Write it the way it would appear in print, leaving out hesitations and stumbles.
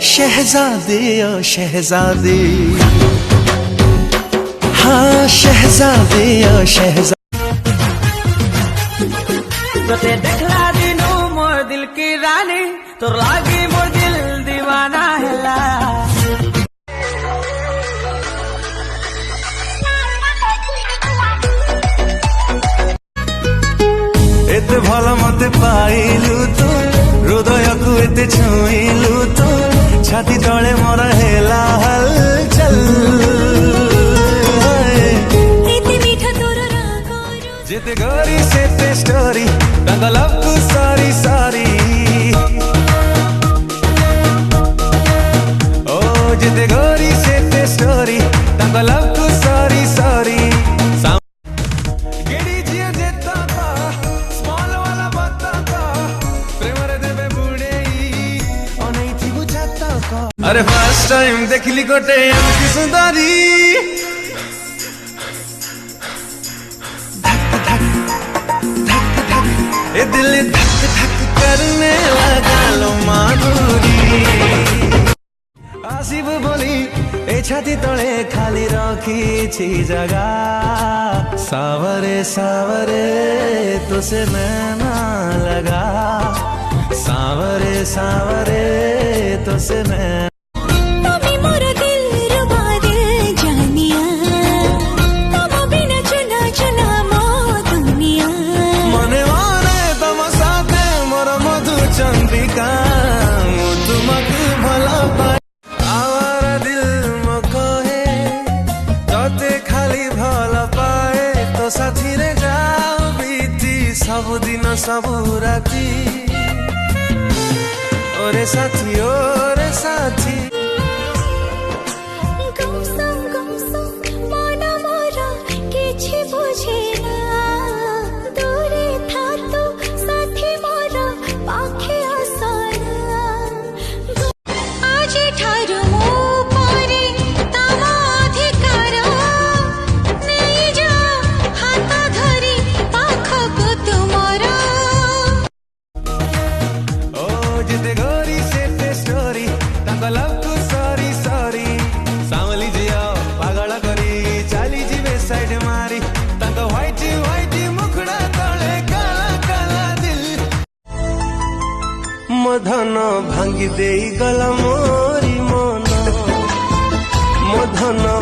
शहजादे ओ शहजादे, हाँ शहजादे ओ शहजादे। ते देखला दिनो मोर दिल की रानी, तोर लागी मोर दिल दीवाना हैला। एते भल मते पाइलु तू, हृदय को एते छुइलु तू, छाती तले मोर हेला हलचल। एते मीठा तोर राग जेते गोरी सेते स्टोरी, तांगा लव को सारी सारी। ओ जेते गोरी सेते स्टोरी, तांगा लव को सारी सारी। गेडी जिया जेता का स्मॉल वाला बता का, प्रेम रे देबे बुडेई अनै थी बुझाता का। अरे फर्स्ट टाइम देखली गोटे एमती सुंदरी, ये दिल धक धक करने लगा लो माधुरी। आसिफ बोली ए छाती तले खाली रखी जगह, सावरे सावरे तुसे मैं ना लगा, सावरे सावरे तुसे मैं। তুমি মোর দিল রুবা দিল জানিয়া, তোমা বিনা চুনা চুনা মো দুনিয়া। মনে মনে তম সাথে মোর মধু চন্দ্রিকা, তোমাকে ভালো পাই। আমার দিল মো কহে তোতে খালি ভালো পায়ে, তো সাথী রে যাও বিতি सबुदिन सबु राती। ओरे साथी ओरे साथी, गुमसुम गुमसुम मन मोरा किछि बुझे ना, दूरे था तो साथी मोरा पाखे आसना। आज ठारू मो परे तम अधिकार, नहीं जा हाथ धरी पाखको तुमरा। ओ जिते गोरी सेते स्टोरी, तांका लव को सॉरी सॉरी। सामली जिया पागल करी चाली जीवे साइड मारी, तांका व्हाइट व्हाइट मुखड़ा तले काला काला दिल। मधन भांगी देई गला मोरी मन, मधन